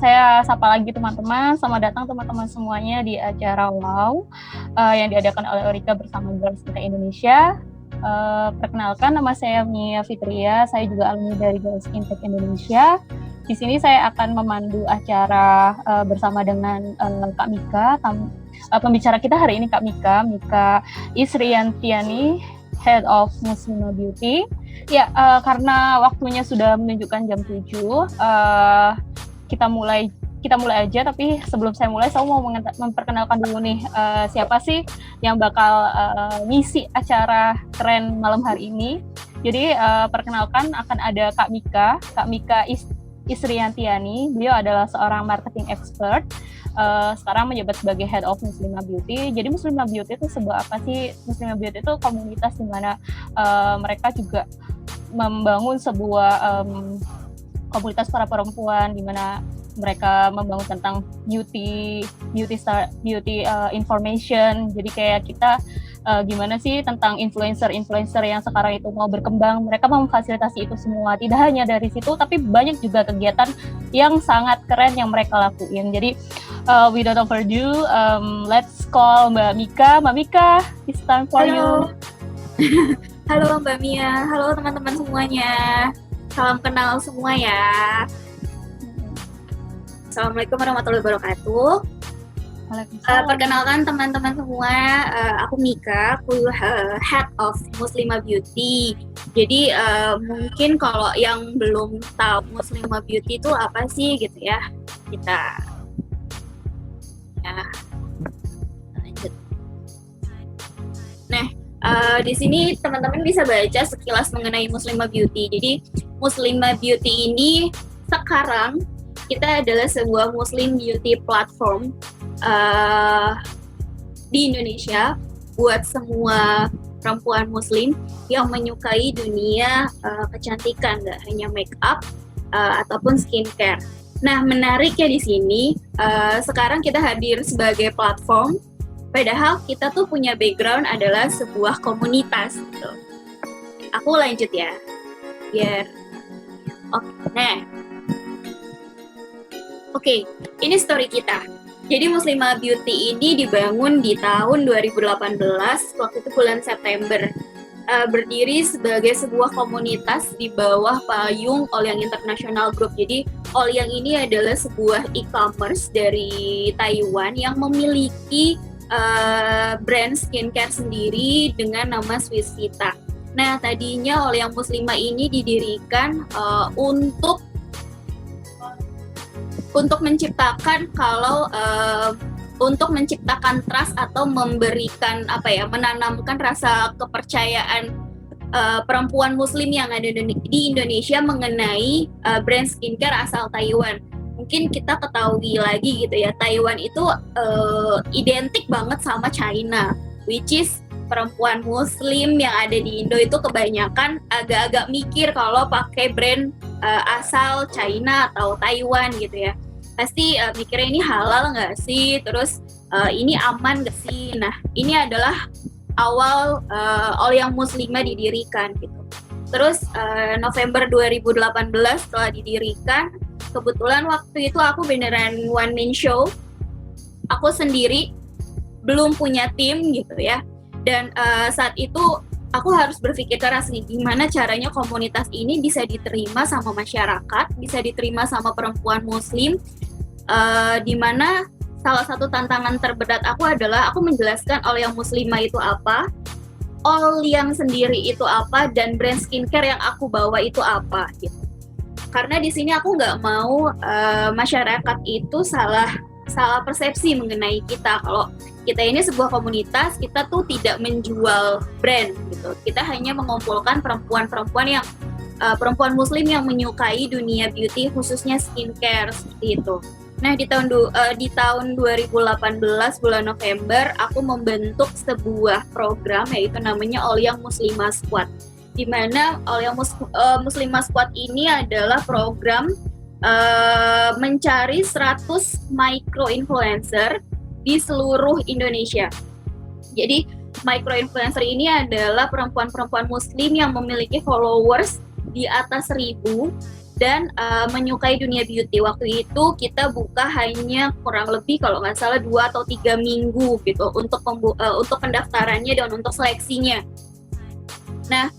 saya sapa lagi teman-teman. Selamat datang teman-teman semuanya di acara WOW yang diadakan oleh Orika bersama Girls Fintech Indonesia. Perkenalkan, nama saya Mia Fitria. Saya juga alumni dari Girls Fintech Indonesia. Di sini saya akan memandu acara bersama dengan Kak Mika. Pembicara kita hari ini Kak Mika Isriantiani, Head of Muslimah Beauty. Ya, karena waktunya sudah menunjukkan jam 7, kita mulai aja. Tapi sebelum saya mulai, saya mau memperkenalkan dulu nih siapa sih yang bakal ngisi acara keren malam hari ini. Jadi perkenalkan, akan ada Kak Mika Isriantiani. Beliau adalah seorang marketing expert. Sekarang menjabat sebagai Head of Muslimah Beauty. Jadi Muslimah Beauty itu sebuah apa sih? Muslimah Beauty itu komunitas di mana mereka juga membangun sebuah komunitas para perempuan di mana mereka membangun tentang beauty information. Jadi kayak kita gimana sih tentang influencer yang sekarang itu mau berkembang, mereka memfasilitasi itu semua. Tidak hanya dari situ, tapi banyak juga kegiatan yang sangat keren yang mereka lakuin. Jadi without overdue, let's call Mbak Mika. Mbak Mika, it's time for you. Halo Mbak Mia, halo teman-teman semuanya. Salam kenal semua ya. Assalamualaikum warahmatullahi wabarakatuh. Perkenalkan teman-teman semua, aku Mika, aku Head of Muslimah Beauty. Jadi mungkin kalau yang belum tahu Muslimah Beauty itu apa sih gitu ya, kita lanjut. Nah, di sini teman-teman bisa baca sekilas mengenai Muslimah Beauty. Jadi Muslimah Beauty ini sekarang kita adalah sebuah Muslim Beauty platform di Indonesia buat semua perempuan Muslim yang menyukai dunia kecantikan, nggak hanya make up ataupun skincare. Nah, menariknya di sini sekarang kita hadir sebagai platform. Padahal kita tuh punya background adalah sebuah komunitas gitu. Aku lanjut ya, biar Oke, ini story kita. Jadi Muslimah Beauty ini dibangun di tahun 2018, waktu itu bulan September. Berdiri sebagai sebuah komunitas di bawah payung Olyang International Group. Jadi Olyang ini adalah sebuah e-commerce dari Taiwan yang memiliki brand skincare sendiri dengan nama Swiss Vita. Nah, tadinya Olyang Muslimah ini didirikan untuk menciptakan untuk menciptakan trust atau memberikan menanamkan rasa kepercayaan perempuan Muslim yang ada di Indonesia mengenai brand skincare asal Taiwan. Mungkin kita ketahui lagi gitu ya, Taiwan itu identik banget sama China, which is perempuan Muslim yang ada di Indo itu kebanyakan agak-agak mikir kalau pakai brand asal China atau Taiwan gitu ya. Pasti mikirnya ini halal nggak sih, terus ini aman nggak sih. Nah, ini adalah awal Olyang Muslimah didirikan gitu. Terus November 2018 setelah didirikan, kebetulan waktu itu aku beneran one man show, aku sendiri, belum punya tim gitu ya. Dan saat itu aku harus berpikir keras nih, gimana caranya komunitas ini bisa diterima sama masyarakat, bisa diterima sama perempuan Muslim, dimana salah satu tantangan terberat aku adalah aku menjelaskan Olyang Muslimah itu apa, Olyang sendiri itu apa, dan brand skincare yang aku bawa itu apa gitu. Karena di sini aku nggak mau masyarakat itu salah persepsi mengenai kita. Kalau kita ini sebuah komunitas, kita tuh tidak menjual brand gitu. Kita hanya mengumpulkan perempuan-perempuan yang perempuan Muslim yang menyukai dunia beauty, khususnya skincare seperti itu. Nah, di tahun 2018 bulan November, aku membentuk sebuah program yaitu namanya Olyang Muslimah Squad. Di mana Olyang Muslimah Squad ini adalah program mencari 100 micro influencer di seluruh Indonesia. Jadi micro influencer ini adalah perempuan-perempuan Muslim yang memiliki followers di atas 1.000 dan menyukai dunia beauty. Waktu itu kita buka hanya kurang lebih kalau nggak salah 2 atau 3 minggu gitu untuk pendaftarannya dan untuk seleksinya. Nah,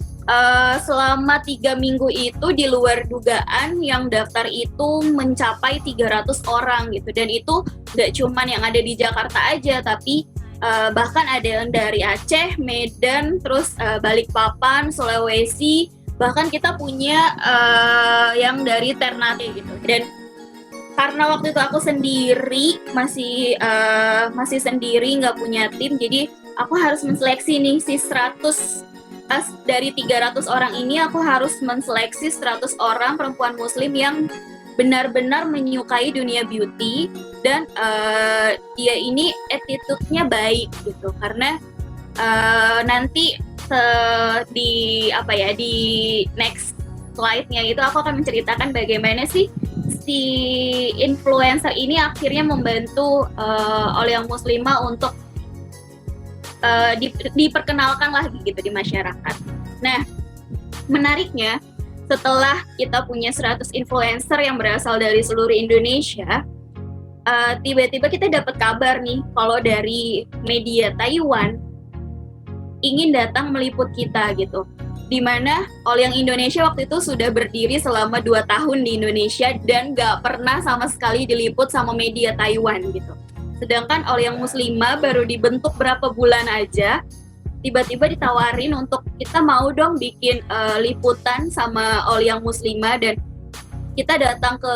selama 3 minggu itu di luar dugaan yang daftar itu mencapai 300 orang gitu, dan itu nggak cuman yang ada di Jakarta aja, tapi bahkan ada yang dari Aceh, Medan, terus Balikpapan, Sulawesi, bahkan kita punya yang dari Ternate gitu. Dan karena waktu itu aku sendiri masih sendiri, nggak punya tim, jadi aku harus menseleksi nih si 100 dari 300 orang ini. Aku harus menseleksi 100 orang perempuan muslim yang benar-benar menyukai dunia beauty dan dia ini attitude-nya baik gitu. Karena nanti di next slide-nya itu aku akan menceritakan bagaimana sih si influencer ini akhirnya membantu Olia Muslimah untuk diperkenalkan lah gitu di masyarakat. Nah, menariknya setelah kita punya 100 influencer yang berasal dari seluruh Indonesia, tiba-tiba kita dapat kabar nih kalau dari media Taiwan ingin datang meliput kita gitu. Dimana Olia Indonesia waktu itu sudah berdiri selama 2 tahun di Indonesia dan gak pernah sama sekali diliput sama media Taiwan gitu. Sedangkan Olia Muslimah baru dibentuk berapa bulan aja, tiba-tiba ditawarin untuk kita mau dong bikin liputan sama Olia Muslimah, dan kita datang ke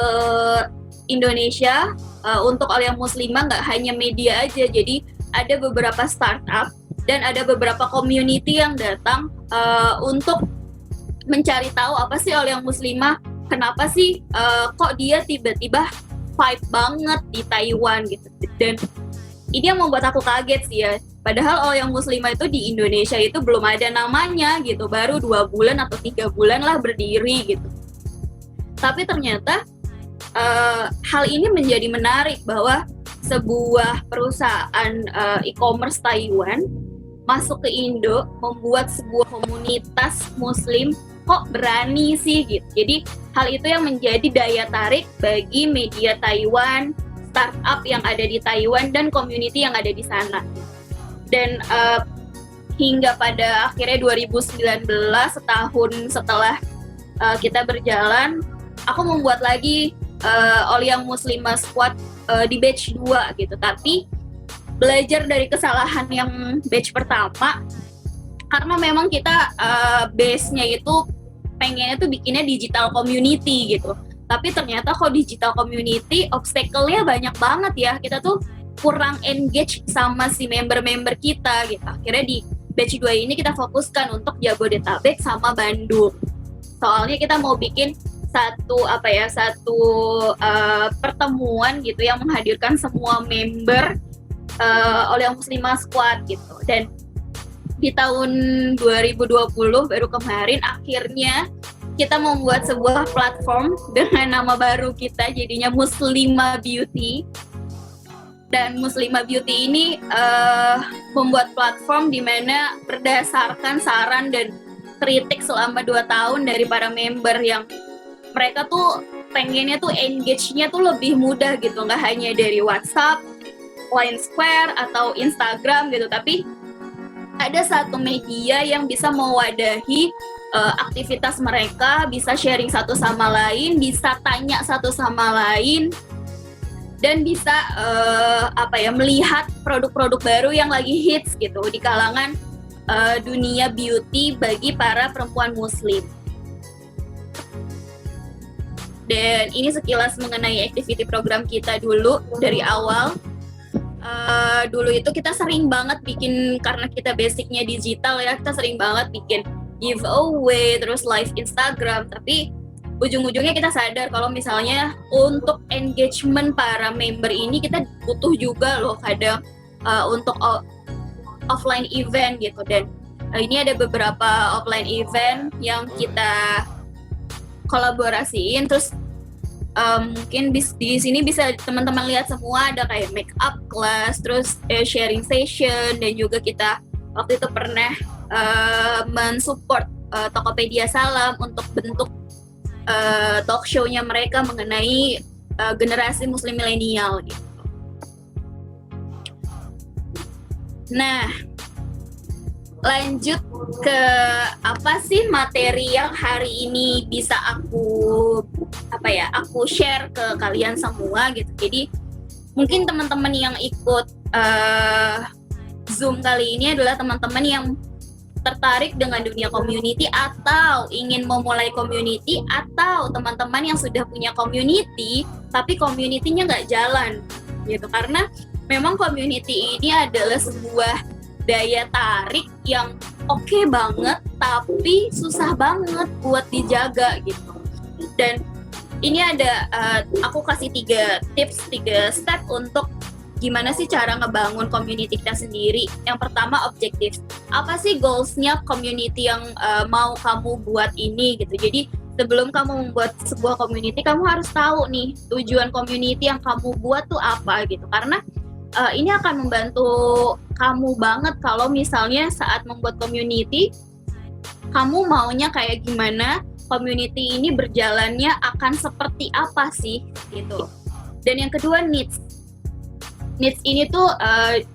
Indonesia untuk Olia Muslimah nggak hanya media aja, jadi ada beberapa startup dan ada beberapa community yang datang untuk mencari tahu apa sih Olia Muslimah, kenapa sih kok dia tiba-tiba fight banget di Taiwan gitu. Dan ini yang membuat aku kaget sih ya, padahal Olia Muslimah itu di Indonesia itu belum ada namanya gitu, baru 2 bulan atau 3 bulan lah berdiri gitu. Tapi ternyata hal ini menjadi menarik bahwa sebuah perusahaan e-commerce Taiwan masuk ke Indo, membuat sebuah komunitas muslim, kok berani sih gitu. Jadi hal itu yang menjadi daya tarik bagi media Taiwan, startup yang ada di Taiwan, dan community yang ada di sana. Dan hingga pada akhirnya 2019, setahun setelah kita berjalan, aku membuat lagi Olia Muslimah Squad di batch 2 gitu. Tapi belajar dari kesalahan yang batch pertama, karena memang kita base-nya itu pengennya tuh bikinnya digital community gitu. Tapi ternyata kok digital community obstacle-nya banyak banget ya. Kita tuh kurang engage sama si member-member kita gitu. Akhirnya di batch 2 ini kita fokuskan untuk Jabodetabek sama Bandung. Soalnya kita mau bikin satu pertemuan gitu yang menghadirkan semua member Olia Muslimah Squad gitu. Dan di tahun 2020 baru kemarin akhirnya kita membuat sebuah platform dengan nama baru kita, jadinya Muslimah Beauty. Dan Muslimah Beauty ini membuat platform di mana berdasarkan saran dan kritik selama 2 tahun dari para member yang mereka tuh pengennya tuh engage-nya tuh lebih mudah gitu, nggak hanya dari WhatsApp, Line Square atau Instagram gitu, tapi ada satu media yang bisa mewadahi aktivitas mereka, bisa sharing satu sama lain, bisa tanya satu sama lain, dan bisa melihat produk-produk baru yang lagi hits gitu di kalangan dunia beauty bagi para perempuan muslim. Dan ini sekilas mengenai activity program kita dulu dari awal. Dulu itu kita sering banget bikin, karena kita basicnya digital ya, kita sering banget bikin giveaway, terus live Instagram. Tapi ujung-ujungnya kita sadar kalau misalnya untuk engagement para member ini kita butuh juga loh kadang untuk offline event gitu. Dan ini ada beberapa offline event yang kita kolaborasiin. Terus mungkin di sini bisa teman-teman lihat semua, ada kayak make up class, terus sharing session, dan juga kita waktu itu pernah mensupport Tokopedia Salam untuk bentuk talk show-nya mereka mengenai generasi muslim milenial gitu. Nah, lanjut ke apa sih materi yang hari ini bisa aku share ke kalian semua gitu. Jadi mungkin teman-teman yang ikut Zoom kali ini adalah teman-teman yang tertarik dengan dunia community atau ingin memulai community, atau teman-teman yang sudah punya community tapi community-nya nggak jalan gitu. Karena memang community ini adalah sebuah daya tarik yang oke banget tapi susah banget buat dijaga gitu. Dan ini ada aku kasih 3 tips, 3 step untuk gimana sih cara ngebangun community kita sendiri. Yang pertama, objektif. Apa sih goals-nya community yang mau kamu buat ini gitu. Jadi sebelum kamu membuat sebuah community, kamu harus tahu nih tujuan community yang kamu buat tuh apa gitu. Karena ini akan membantu kamu banget kalau misalnya saat membuat community, kamu maunya kayak gimana, community ini berjalannya akan seperti apa sih gitu. Dan yang kedua, needs. Needs ini tuh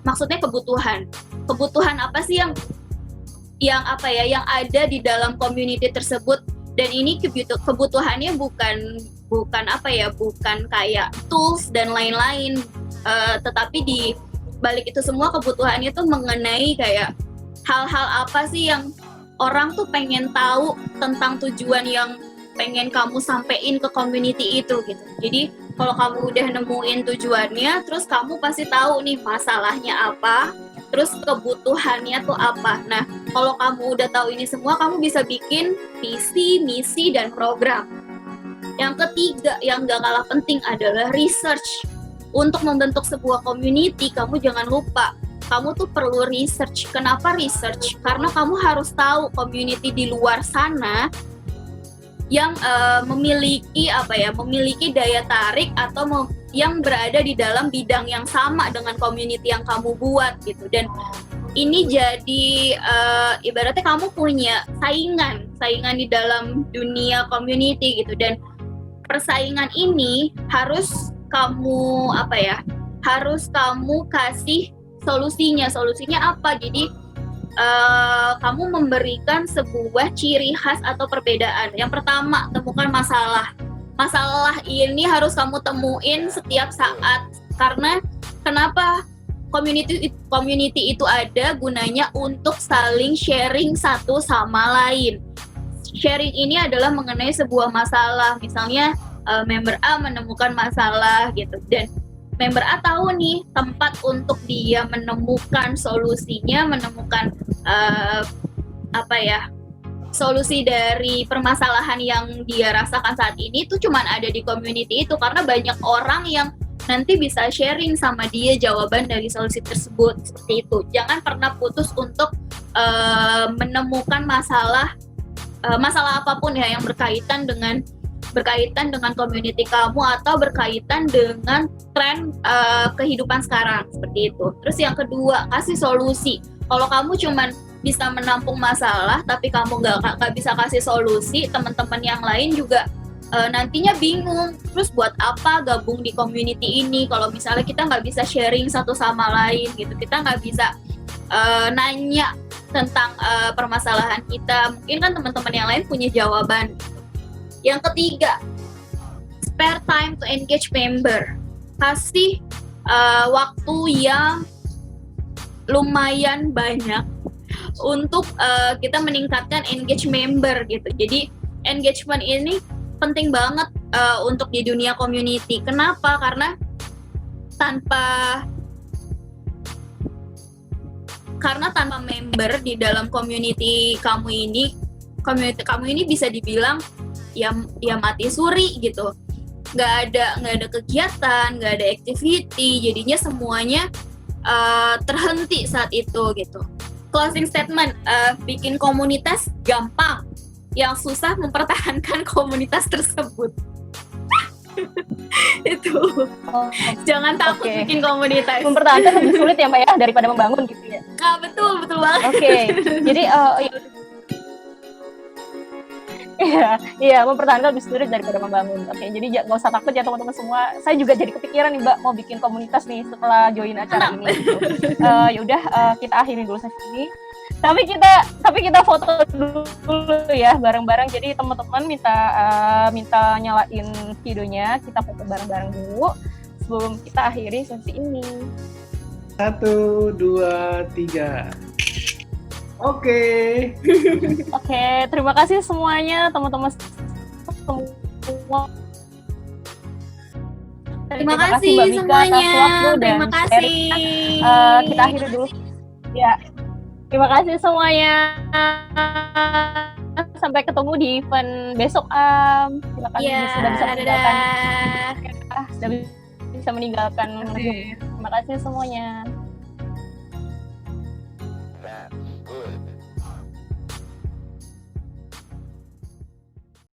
maksudnya kebutuhan. Kebutuhan apa sih yang ada di dalam community tersebut. Dan ini kebutuhannya bukan kayak tools dan lain-lain, tetapi di balik itu semua kebutuhannya tuh mengenai kayak hal-hal apa sih yang orang tuh pengen tahu tentang tujuan yang pengen kamu sampein ke community itu gitu. Jadi kalau kamu udah nemuin tujuannya, terus kamu pasti tahu nih masalahnya apa, terus kebutuhannya tuh apa. Nah, kalau kamu udah tahu ini semua, kamu bisa bikin visi, misi, dan program. Yang ketiga, yang gak kalah penting adalah research. Untuk membentuk sebuah community, kamu jangan lupa, kamu tuh perlu research. Kenapa research? Karena kamu harus tahu community di luar sana yang memiliki daya tarik atau yang berada di dalam bidang yang sama dengan community yang kamu buat gitu. Dan ini jadi ibaratnya kamu punya saingan di dalam dunia community gitu. Dan persaingan ini harus kamu kasih solusinya apa. Jadi kamu memberikan sebuah ciri khas atau perbedaan. Yang pertama, temukan masalah. Masalah ini harus kamu temuin setiap saat. Karena kenapa community itu ada gunanya untuk saling sharing satu sama lain. Sharing ini adalah mengenai sebuah masalah. Misalnya member A menemukan masalah gitu, dan member A tahu nih tempat untuk dia menemukan solusinya, menemukan solusi dari permasalahan yang dia rasakan saat ini tuh cuman ada di community itu, karena banyak orang yang nanti bisa sharing sama dia jawaban dari solusi tersebut. Seperti itu. Jangan pernah putus untuk menemukan masalah apapun ya yang berkaitan dengan community kamu atau berkaitan dengan tren kehidupan sekarang, seperti itu. Terus yang kedua, kasih solusi. Kalau kamu cuman bisa menampung masalah tapi kamu nggak bisa kasih solusi, teman-teman yang lain juga nantinya bingung. Terus buat apa gabung di community ini kalau misalnya kita nggak bisa sharing satu sama lain gitu, kita nggak bisa nanya tentang permasalahan kita. Mungkin kan teman-teman yang lain punya jawaban. Yang ketiga, spare time to engage member. Kasih waktu yang lumayan banyak untuk kita meningkatkan engage member gitu. Jadi engagement ini penting banget untuk di dunia community. Kenapa? Karena tanpa member di dalam community kamu ini bisa dibilang ya mati suri gitu. Nggak ada kegiatan, nggak ada activity, jadinya semuanya terhenti saat itu gitu. Closing statement, bikin komunitas gampang, yang susah mempertahankan komunitas tersebut. Itu. Jangan takut bikin komunitas. Mempertahankan lebih sulit ya Mbak ya daripada membangun gitu ya. Betul banget. Oke. Jadi Iya, mempertahankan lebih spirit daripada membangun. Oke, jadi nggak usah takut ya teman-teman semua. Saya juga jadi kepikiran nih Mbak, mau bikin komunitas nih setelah join acara ini. Gitu. Ya udah, kita akhiri dulu sesi ini. Tapi kita foto dulu ya bareng-bareng. Jadi teman-teman minta nyalain videonya, kita foto bareng-bareng dulu sebelum kita akhiri sesi ini. 1, 2, 3. Oke, terima kasih semuanya teman-teman semua. Terima kasih Mbak Mika semuanya. atas waktu dan Terima kasih. Kita akhiri dulu. Ya, terima kasih semuanya. Sampai ketemu di event besok. Terima kasih sudah bisa meninggalkan. Sudah bisa meninggalkan. Terima kasih semuanya.